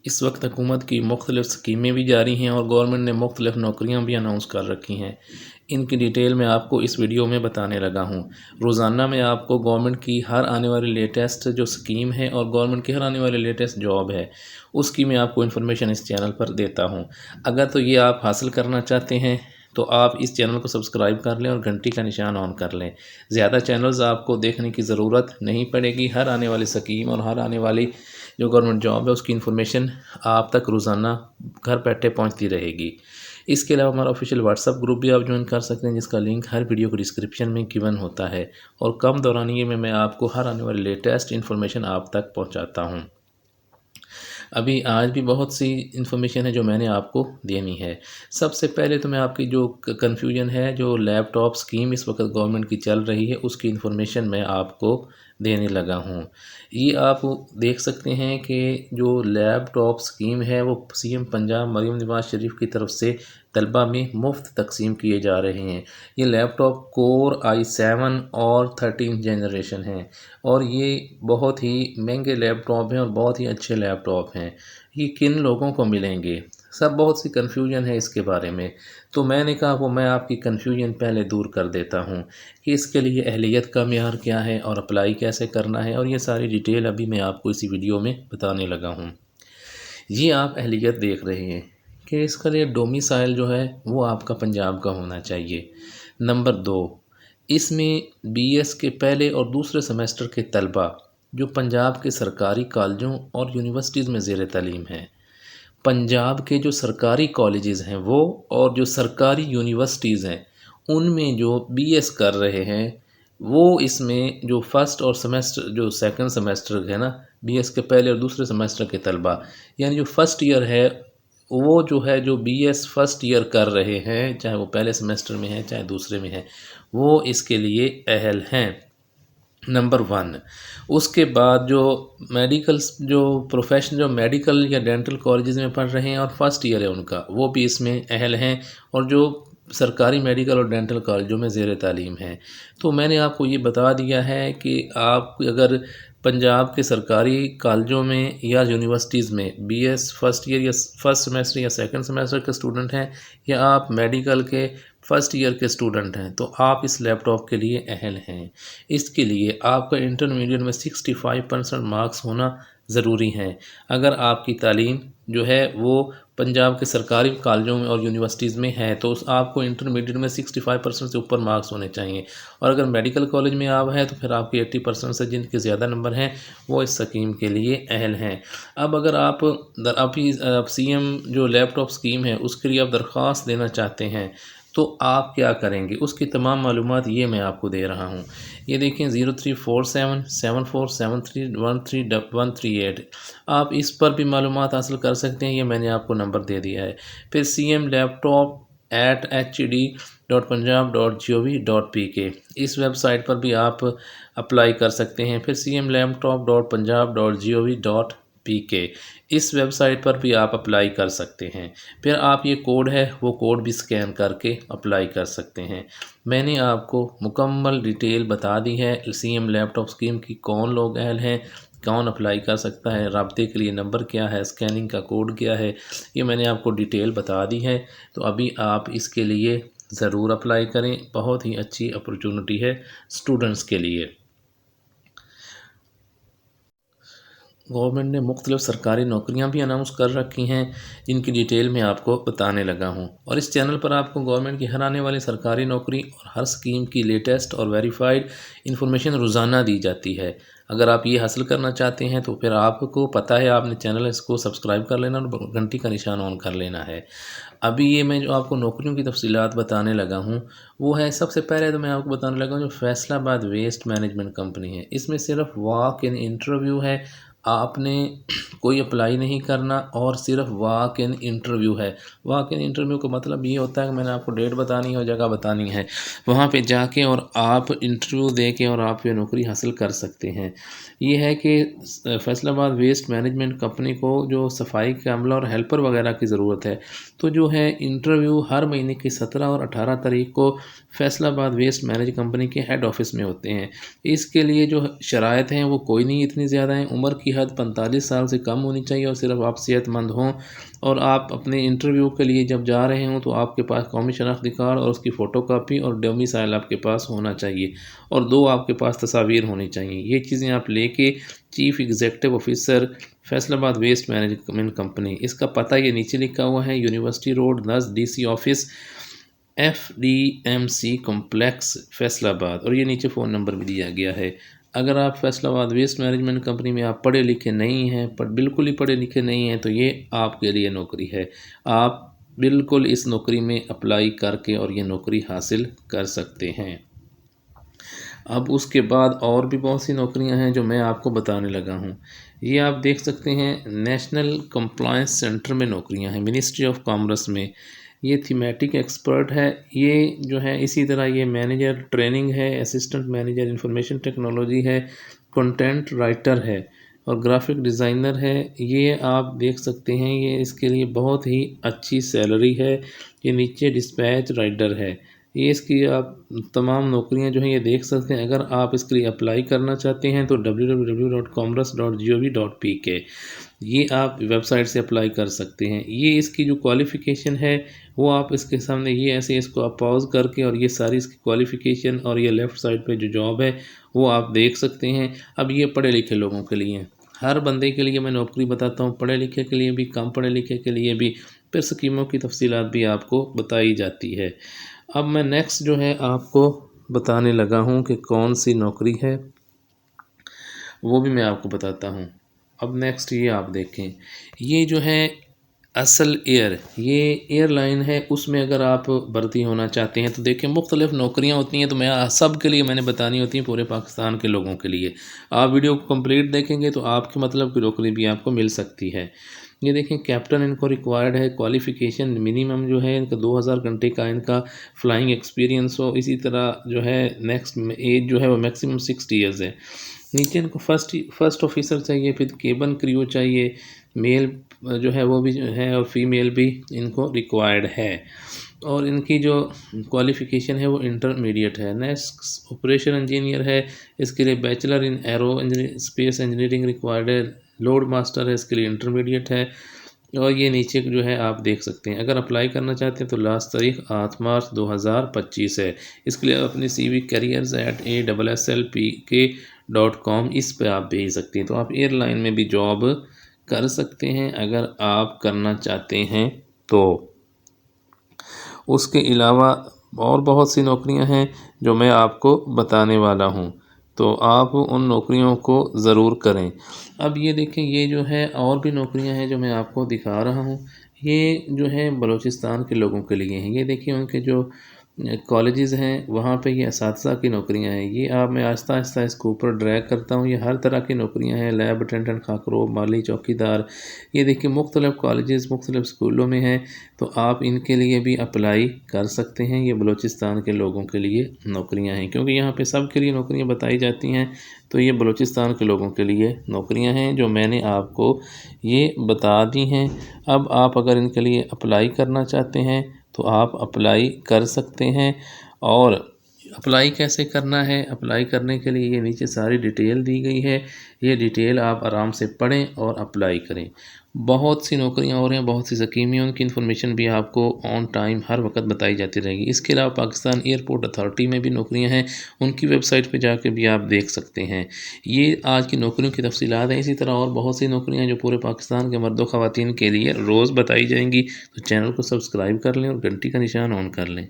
اس وقت حکومت کی مختلف اسکیمیں بھی جاری ہیں اور گورنمنٹ نے مختلف نوکریاں بھی اناؤنس کر رکھی ہیں۔ ان کی ڈیٹیل میں آپ کو اس ویڈیو میں بتانے لگا ہوں۔ روزانہ میں آپ کو گورنمنٹ کی ہر آنے والی لیٹسٹ جو اسکیم ہے اور گورنمنٹ کی ہر آنے والی لیٹسٹ جاب ہے اس کی میں آپ کو انفارمیشن اس چینل پر دیتا ہوں۔ اگر تو یہ آپ حاصل کرنا چاہتے ہیں تو آپ اس چینل کو سبسکرائب کر لیں اور گھنٹی کا نشان آن کر لیں۔ زیادہ چینلز آپ کو دیکھنے کی ضرورت نہیں پڑے گی۔ ہر آنے والی اسکیم اور ہر آنے والی جو گورنمنٹ جاب ہے اس کی انفارمیشن آپ تک روزانہ گھر بیٹھے پہنچتی رہے گی۔ اس کے علاوہ ہمارا آفیشیل واٹس ایپ گروپ بھی آپ جوائن کر سکتے ہیں جس کا لنک ہر ویڈیو کو ڈسکرپشن میں گیون ہوتا ہے، اور کم دورانیے میں آپ کو ہر آنے والی لیٹسٹ انفارمیشن آپ تک پہنچاتا ہوں۔ ابھی آج بھی بہت سی انفارمیشن ہے جو میں نے آپ کو دینی ہے۔ سب سے پہلے تو میں آپ کی جو کنفیوژن ہے، جو لیپ ٹاپ اسکیم اس وقت گورنمنٹ کی چل رہی ہے اس کی انفارمیشن میں آپ کو دینے لگا ہوں۔ یہ آپ دیکھ سکتے ہیں کہ جو لیپ ٹاپ اسکیم ہے وہ سی ایم پنجاب مریم نواز شریف کی طرف سے طلبہ میں مفت تقسیم کیے جا رہے ہیں۔ یہ لیپ ٹاپ کور i7 اور 13 جنریشن ہیں، اور یہ بہت ہی مہنگے لیپ ٹاپ ہیں اور بہت ہی اچھے لیپ ٹاپ ہیں۔ یہ کن لوگوں کو ملیں گے؟ بہت سی کنفیوژن ہے اس کے بارے میں، تو میں نے کہا وہ میں آپ کی کنفیوژن پہلے دور کر دیتا ہوں کہ اس کے لیے اہلیت کا معیار کیا ہے اور اپلائی کیسے کرنا ہے، اور یہ ساری ڈیٹیل ابھی میں آپ کو اسی ویڈیو میں بتانے لگا ہوں۔ یہ آپ اہلیت دیکھ رہے ہیں کہ اس کا لیے ڈومیسائل جو ہے وہ آپ کا پنجاب کا ہونا چاہیے۔ نمبر 2، اس میں بی ایس کے پہلے اور دوسرے سیمسٹر کے طلبہ جو پنجاب کے سرکاری کالجوں اور یونیورسٹیز میں زیر تعلیم ہیں، پنجاب کے جو سرکاری کالجز ہیں وہ اور جو سرکاری یونیورسٹیز ہیں ان میں جو بی ایس کر رہے ہیں وہ اس میں جو فرسٹ اور سیمسٹر جو سیکنڈ سیمسٹر ہے نا، بی ایس کے پہلے اور دوسرے سیمسٹر کے طلبہ، یعنی جو فرسٹ ایئر ہے وہ جو ہے جو بی ایس فرسٹ ایئر کر رہے ہیں، چاہے وہ پہلے سیمسٹر میں ہے چاہے دوسرے میں ہے، وہ اس کے لیے اہل ہیں۔ نمبر 1، اس کے بعد جو میڈیکل جو پروفیشن جو میڈیکل یا ڈینٹل کالجز میں پڑھ رہے ہیں اور فرسٹ ایئر ہے ان کا، وہ بھی اس میں اہل ہیں، اور جو سرکاری میڈیکل اور ڈینٹل کالجوں میں زیر تعلیم ہیں۔ تو میں نے آپ کو یہ بتا دیا ہے کہ آپ اگر پنجاب کے سرکاری کالجوں میں یا یونیورسٹیز میں بی ایس فرسٹ ایئر یا فرسٹ سیمسٹر یا سیکنڈ سیمسٹر کے اسٹوڈنٹ ہیں، یا آپ میڈیکل کے فرسٹ ایئر کے اسٹوڈنٹ ہیں، تو آپ اس لیپ ٹاپ کے لیے اہل ہیں۔ اس کے لیے آپ کا انٹرمیڈیٹ میں 65% مارکس ہونا ضروری ہیں۔ اگر آپ کی تعلیم جو ہے وہ پنجاب کے سرکاری کالجوں میں اور یونیورسٹیز میں ہے تو آپ کو انٹرمیڈیٹ میں 65% سے اوپر مارکس ہونے چاہیے، اور اگر میڈیکل کالج میں آپ ہیں تو پھر آپ کے 80% سے جن کے زیادہ نمبر ہیں وہ اس اسکیم کے لیے اہل ہیں۔ اب اگر آپ سی ایم جو لیپ ٹاپ اسکیم ہے اس کے لیے آپ درخواست دینا چاہتے ہیں تو آپ کیا کریں گے، اس کی تمام معلومات یہ میں آپ کو دے رہا ہوں۔ یہ دیکھیں 034774731338، آپ اس پر بھی معلومات حاصل کر سکتے ہیں، یہ میں نے آپ کو نمبر دے دیا ہے۔ پھر cmlaptop@hd.punjab.gov.pk اس ویب سائٹ پر بھی آپ اپلائی کر سکتے ہیں۔ پھر cmlaptop.punjab.gov.pk اس ویب سائٹ پر بھی آپ اپلائی کر سکتے ہیں۔ پھر آپ یہ کوڈ ہے وہ کوڈ بھی سکین کر کے اپلائی کر سکتے ہیں۔ میں نے آپ کو مکمل ڈیٹیل بتا دی ہے سی ایم لیپ ٹاپ اسکیم کی، کون لوگ اہل ہیں، کون اپلائی کر سکتا ہے، رابطے کے لیے نمبر کیا ہے، سکیننگ کا کوڈ کیا ہے، یہ میں نے آپ کو ڈیٹیل بتا دی ہے۔ تو ابھی آپ اس کے لیے ضرور اپلائی کریں، بہت ہی اچھی اپرچونٹی ہے اسٹوڈنٹس کے لیے۔ گورنمنٹ نے مختلف سرکاری نوکریاں بھی اناؤنس کر رکھی ہیں جن کی ڈیٹیل میں آپ کو بتانے لگا ہوں، اور اس چینل پر آپ کو گورنمنٹ کی ہر آنے والی سرکاری نوکری اور ہر اسکیم کی لیٹسٹ اور ویریفائڈ انفارمیشن روزانہ دی جاتی ہے۔ اگر آپ یہ حاصل کرنا چاہتے ہیں تو پھر آپ کو پتہ ہے آپ نے چینل اس کو سبسکرائب کر لینا اور گھنٹی کا نشان آن کر لینا ہے۔ ابھی یہ میں جو آپ کو نوکریوں کی تفصیلات بتانے لگا ہوں وہ ہے، سب سے پہلے تو میں آپ کو بتانے لگا ہوں جو فیصل آباد ویسٹ مینجمنٹ کمپنی ہے، اس میں صرف واک ان انٹرویو ہے، آپ نے کوئی اپلائی نہیں کرنا، اور صرف واک ان انٹرویو ہے۔ واک ان انٹرویو کا مطلب یہ ہوتا ہے کہ میں نے آپ کو ڈیٹ بتانی ہے اور جگہ بتانی ہے، وہاں پہ جا کے اور آپ انٹرویو دے کے اور آپ یہ نوکری حاصل کر سکتے ہیں۔ یہ ہے کہ فیصل آباد ویسٹ مینجمنٹ کمپنی کو جو صفائی کے عملہ اور ہیلپر وغیرہ کی ضرورت ہے، تو جو ہے انٹرویو ہر مہینے کی 17 اور 18 تاریخ کو فیصل آباد ویسٹ مینج کمپنی کے ہیڈ آفس میں ہوتے ہیں۔ اس کے لیے جو شرائط ہیں وہ کوئی نہیں اتنی زیادہ ہیں، عمر کی حد 45 سال سے کم کم ہونی چاہیے اور صرف آپ صحت مند ہوں، اور آپ اپنے انٹرویو کے لیے جب جا رہے ہوں تو آپ کے پاس قومی شناختی کارڈ اور اس کی فوٹو کاپی اور ڈومیسائل آپ کے پاس ہونا چاہیے، اور 2 آپ کے پاس تصاویر ہونی چاہیے۔ یہ چیزیں آپ لے کے چیف ایگزیکٹو آفیسر فیصل آباد ویسٹ مینجمنٹ کمپنی، اس کا پتہ یہ نیچے لکھا ہوا ہے، یونیورسٹی روڈ نزد D C office FDMC complex Faisalabad, اور یہ نیچے فون نمبر بھی دیا گیا ہے۔ اگر آپ فیصل آباد ویسٹ مینجمنٹ کمپنی میں آپ پڑھے لکھے نہیں ہیں، بالکل ہی پڑھے لکھے نہیں ہیں، تو یہ آپ کے لیے نوکری ہے۔ آپ بالکل اس نوکری میں اپلائی کر کے اور یہ نوکری حاصل کر سکتے ہیں۔ اب اس کے بعد اور بھی بہت سی نوکریاں ہیں جو میں آپ کو بتانے لگا ہوں۔ یہ آپ دیکھ سکتے ہیں نیشنل کمپلائنس سینٹر میں نوکریاں ہیں، منسٹری آف کامرس میں۔ یہ تھیمیٹک ایکسپرٹ ہے، یہ جو ہے اسی طرح یہ مینیجر ٹریننگ ہے، اسسٹنٹ مینیجر انفارمیشن ٹیکنالوجی ہے، کنٹینٹ رائٹر ہے اور گرافک ڈیزائنر ہے۔ یہ آپ دیکھ سکتے ہیں، یہ اس کے لیے بہت ہی اچھی سیلری ہے۔ یہ نیچے ڈسپیچ رائٹر ہے، یہ اس کی آپ تمام نوکریاں جو ہیں یہ دیکھ سکتے ہیں۔ اگر آپ اس کے لیے اپلائی کرنا چاہتے ہیں تو www.commerce.gov.pk یہ آپ ویب سائٹ سے اپلائی کر سکتے ہیں۔ یہ اس کی جو کوالیفیکیشن ہے وہ آپ اس کے سامنے یہ ایسے اس کو آپ پاؤز کر کے اور یہ ساری اس کی کوالیفیکیشن اور یہ لیفٹ سائڈ پہ جو جاب ہے وہ آپ دیکھ سکتے ہیں۔ اب یہ پڑھے لکھے لوگوں کے لیے، ہر بندے کے لیے میں نوکری بتاتا ہوں، پڑھے لکھے کے لیے بھی، کم پڑھے لکھے کے لیے بھی، پھر اسکیموں کی تفصیلات بھی آپ کو بتائی جاتی ہے۔ اب میں نیکسٹ جو ہے آپ کو بتانے لگا ہوں کہ کون سی نوکری ہے، وہ بھی میں آپ کو بتاتا ہوں۔ اب نیکسٹ یہ آپ دیکھیں، یہ جو ہے اصل یہ ایئر لائن ہے، اس میں اگر آپ بھرتی ہونا چاہتے ہیں تو دیکھیں مختلف نوکریاں ہوتی ہیں، تو میں سب کے لیے میں نے بتانی ہوتی ہیں، پورے پاکستان کے لوگوں کے لیے۔ آپ ویڈیو کو کمپلیٹ دیکھیں گے تو آپ کے مطلب کی نوکری بھی آپ کو مل سکتی ہے۔ یہ دیکھیں کیپٹن ان کو ریکوائرڈ ہے، کوالیفیکیشن منیمم جو ہے ان کا 2000 گھنٹے کا ان کا فلائنگ ایکسپیرینس ہو، اسی طرح جو ہے نیکسٹ ایج جو ہے وہ میکسیمم 60 ایئرز ہے۔ نیچے ان کو فرسٹ آفیسر چاہیے، پھر کیبن کریو چاہیے، میل جو ہے وہ بھی ہے اور فیمیل بھی ان کو ریکوائرڈ ہے، اور ان کی جو کوالیفیکیشن ہے وہ انٹرمیڈیٹ ہے۔ نیکسٹ آپریشن انجینئر ہے، اس کے لیے بیچلر ان ایرو اسپیس انجینئرنگ ریکوائرڈ ہے۔ لوڈ ماسٹر ہے، اس کے لیے انٹرمیڈیٹ ہے، اور یہ نیچے جو ہے آپ دیکھ سکتے ہیں۔ اگر اپلائی کرنا چاہتے ہیں تو لاسٹ تاریخ 8 مارچ 2025 ہے۔ اس کے لیے اپنی CV careers@ASSLPK.com اس پہ آپ بھیج سکتے ہیں۔ تو آپ ایئر لائن میں بھی جاب کر سکتے ہیں اگر آپ کرنا چاہتے ہیں تو۔ اس کے علاوہ اور بہت سی نوکریاں ہیں جو میں آپ کو بتانے والا ہوں، تو آپ ان نوکریوں کو ضرور کریں۔ اب یہ دیکھیں، یہ جو ہے اور بھی نوکریاں ہیں جو میں آپ کو دکھا رہا ہوں، یہ جو ہے بلوچستان کے لوگوں کے لیے ہیں۔ یہ دیکھیں ان کے جو کالجز ہیں وہاں پہ یہ اساتذہ کی نوکریاں ہیں۔ یہ میں آہستہ آہستہ اس کو اوپر ڈریگ کرتا ہوں، یہ ہر طرح کی نوکریاں ہیں، لیب اٹینڈنٹ، خاکروب، مالی چوکیدار۔ یہ دیکھیں مختلف کالجز مختلف اسکولوں میں ہیں، تو آپ ان کے لیے بھی اپلائی کر سکتے ہیں۔ یہ بلوچستان کے لوگوں کے لیے نوکریاں ہیں، کیونکہ یہاں پہ سب کے لیے نوکریاں بتائی جاتی ہیں، تو یہ بلوچستان کے لوگوں کے لیے نوکریاں ہیں جو میں نے آپ کو یہ بتا دی ہیں۔ اب آپ اگر ان کے لیے اپلائی کرنا چاہتے ہیں تو آپ اپلائی کر سکتے ہیں، اور اپلائی کیسے کرنا ہے، اپلائی کرنے کے لیے یہ نیچے ساری ڈیٹیل دی گئی ہے، یہ ڈیٹیل آپ آرام سے پڑھیں اور اپلائی کریں۔ بہت سی نوکریاں ہو رہی ہیں، بہت سی اسکیمیں، ان کی انفارمیشن بھی آپ کو آن ٹائم ہر وقت بتائی جاتی رہے گی۔ اس کے علاوہ پاکستان ایئرپورٹ اتھارٹی میں بھی نوکریاں ہیں، ان کی ویب سائٹ پہ جا کے بھی آپ دیکھ سکتے ہیں۔ یہ آج کی نوکریوں کی تفصیلات ہیں، اسی طرح اور بہت سی نوکریاں ہیں جو پورے پاکستان کے مرد و خواتین کے لیے روز بتائی جائیں گی، تو چینل کو سبسکرائب کر لیں اور گھنٹی کا نشان آن کر لیں۔